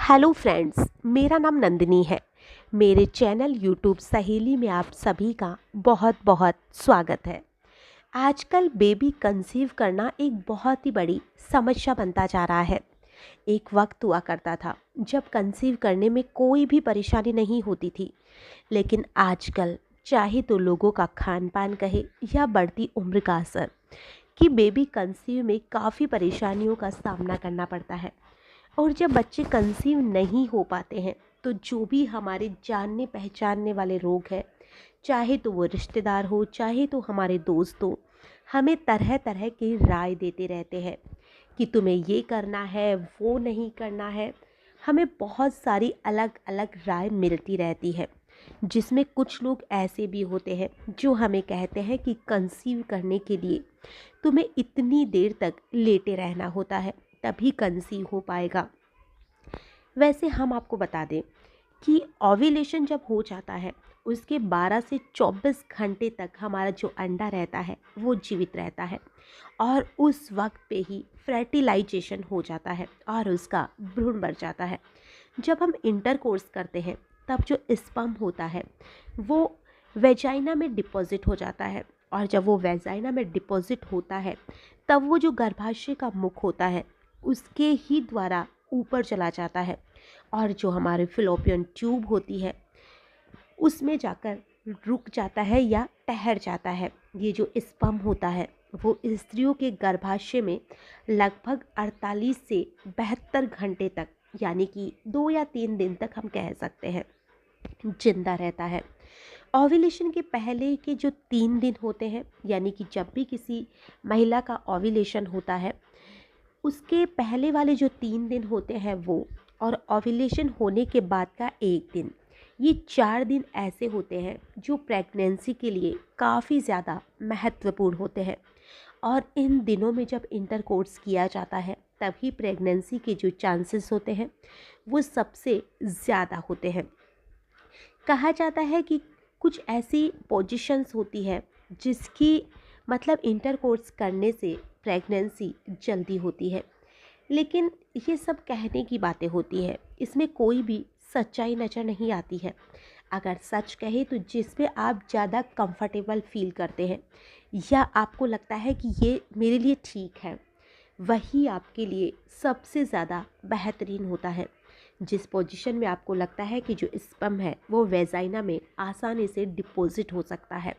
Hello friends, मेरा नाम नंदिनी है। मेरे चैनल यूट्यूब सहेली में आप सभी का बहुत बहुत स्वागत है। आजकल बेबी कंसीव करना एक बहुत ही बड़ी समस्या बनता जा रहा है। एक वक्त हुआ करता था जब कंसीव करने में कोई भी परेशानी नहीं होती थी, लेकिन आजकल चाहे तो लोगों का खान पान कहे या बढ़ती उम्र का असर कि बेबी कंसीव में काफ़ी परेशानियों का सामना करना पड़ता है। और जब बच्चे कंसीव नहीं हो पाते हैं तो जो भी हमारे जानने पहचानने वाले लोग हैं, चाहे तो वो रिश्तेदार हो चाहे तो हमारे दोस्त हो, हमें तरह तरह की राय देते रहते हैं कि तुम्हें ये करना है वो नहीं करना है। हमें बहुत सारी अलग अलग राय मिलती रहती है, जिसमें कुछ लोग ऐसे भी होते हैं जो हमें कहते हैं कि कंसीव करने के लिए तुम्हें इतनी देर तक लेटे रहना होता है, तभी कंसीव हो पाएगा। वैसे हम आपको बता दें कि ओव्यूलेशन जब हो जाता है उसके 12 से 24 घंटे तक हमारा जो अंडा रहता है वो जीवित रहता है, और उस वक्त पे ही फर्टिलाइजेशन हो जाता है और उसका भ्रूण बढ़ जाता है। जब हम इंटरकोर्स करते हैं तब जो स्पर्म होता है वो वेजाइना में डिपॉजिट हो जाता है, और जब वो वेजाइना में डिपॉजिट होता है तब वो जो गर्भाशय का मुख होता है उसके ही द्वारा ऊपर चला जाता है, और जो हमारे फिलोपियन ट्यूब होती है उसमें जाकर रुक जाता है या ठहर जाता है। ये जो स्पर्म होता है वो स्त्रियों के गर्भाशय में लगभग 48 से 72 घंटे तक, यानी कि 2 या 3 दिन तक हम कह सकते हैं, जिंदा रहता है। ओव्यूलेशन के पहले के जो 3 दिन होते हैं, यानी कि जब भी किसी महिला का ओव्यूलेशन होता है उसके पहले वाले जो 3 दिन होते हैं वो, और ओव्यूलेशन होने के बाद का 1 दिन, ये 4 दिन ऐसे होते हैं जो प्रेगनेंसी के लिए काफ़ी ज़्यादा महत्वपूर्ण होते हैं। और इन दिनों में जब इंटरकोर्स किया जाता है तभी प्रेगनेंसी के जो चांसेस होते हैं वो सबसे ज़्यादा होते हैं। कहा जाता है कि कुछ ऐसी पोजीशंस होती है जिसकी मतलब इंटरकोर्स करने से प्रेगनेंसी जल्दी होती है, लेकिन ये सब कहने की बातें होती है, इसमें कोई भी सच्चाई नज़र नहीं आती है। अगर सच कहे तो जिसमें आप ज़्यादा कंफर्टेबल फील करते हैं या आपको लगता है कि ये मेरे लिए ठीक है, वही आपके लिए सबसे ज़्यादा बेहतरीन होता है। जिस पोजीशन में आपको लगता है कि जो स्पर्म है वो वेजाइना में आसानी से डिपॉजिट हो सकता है,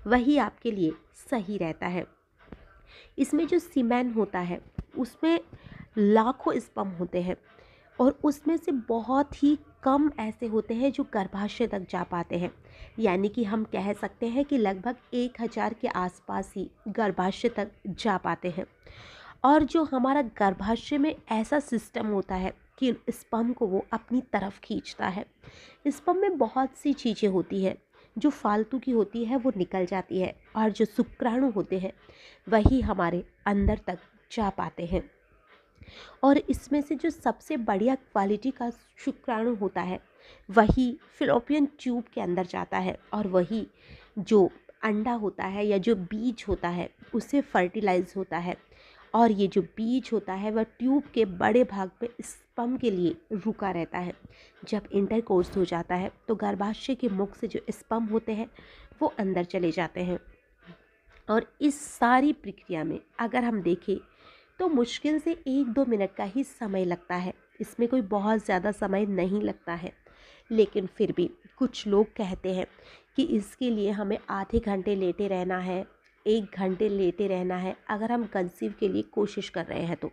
वही आपके लिए सही रहता है। इसमें जो सीमेन होता है उसमें लाखों स्पर्म होते हैं, और उसमें से बहुत ही कम ऐसे होते हैं जो गर्भाशय तक जा पाते हैं, यानी कि हम कह सकते हैं कि लगभग 1000 के आसपास ही गर्भाशय तक जा पाते हैं। और जो हमारा गर्भाशय में ऐसा सिस्टम होता है कि स्पर्म को वो अपनी तरफ खींचता है। स्पर्म में बहुत सी चीज़ें होती है, जो फालतू की होती है वो निकल जाती है, और जो शुक्राणु होते हैं वही हमारे अंदर तक जा पाते हैं। और इसमें से जो सबसे बढ़िया क्वालिटी का शुक्राणु होता है वही फिलोपियन ट्यूब के अंदर जाता है, और वही जो अंडा होता है या जो बीज होता है उससे फर्टिलाइज होता है। और ये जो बीज होता है वह ट्यूब के बड़े भाग पे स्पर्म के लिए रुका रहता है। जब इंटरकोर्स हो जाता है तो गर्भाशय के मुख से जो स्पर्म होते हैं वो अंदर चले जाते हैं। और इस सारी प्रक्रिया में अगर हम देखें तो मुश्किल से 1-2 मिनट का ही समय लगता है, इसमें कोई बहुत ज़्यादा समय नहीं लगता है। लेकिन फिर भी कुछ लोग कहते हैं कि इसके लिए हमें आधे घंटे लेटे रहना है, 1 घंटे लेटे रहना है, अगर हम कंसीव के लिए कोशिश कर रहे हैं तो।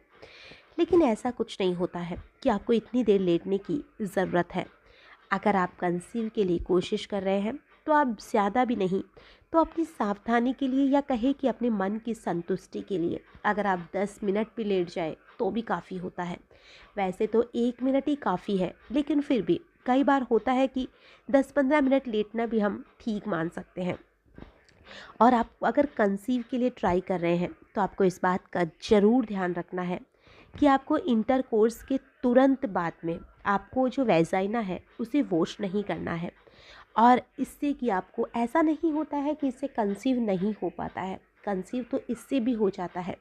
लेकिन ऐसा कुछ नहीं होता है कि आपको इतनी देर लेटने की ज़रूरत है। अगर आप कंसीव के लिए कोशिश कर रहे हैं तो आप ज़्यादा भी नहीं तो अपनी सावधानी के लिए, या कहे कि अपने मन की संतुष्टि के लिए, अगर आप 10 मिनट भी लेट जाए तो भी काफ़ी होता है। वैसे तो 1 मिनट ही काफ़ी है, लेकिन फिर भी कई बार होता है कि 10-15 मिनट लेटना भी हम ठीक मान सकते हैं। और आप अगर कंसीव के लिए ट्राई कर रहे हैं तो आपको इस बात का ज़रूर ध्यान रखना है कि आपको इंटरकोर्स के तुरंत बाद में आपको जो वेजाइना है उसे वॉश नहीं करना है। और इससे कि आपको ऐसा नहीं होता है कि इससे कंसीव नहीं हो पाता है, कंसीव तो इससे भी हो जाता है,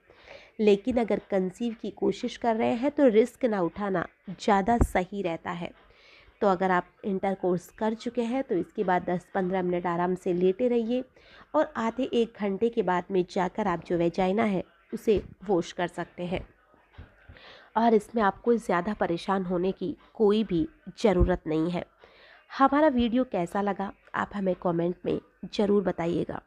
लेकिन अगर कंसीव की कोशिश कर रहे हैं तो रिस्क ना उठाना ज़्यादा सही रहता है। तो अगर आप इंटरकोर्स कर चुके हैं तो इसके बाद 10-15 मिनट आराम से लेटे रहिए और आधे 1 घंटे के बाद में जाकर आप जो वेजाइना है उसे वॉश कर सकते हैं। और इसमें आपको ज़्यादा परेशान होने की कोई भी ज़रूरत नहीं है। हमारा वीडियो कैसा लगा आप हमें कमेंट में ज़रूर बताइएगा।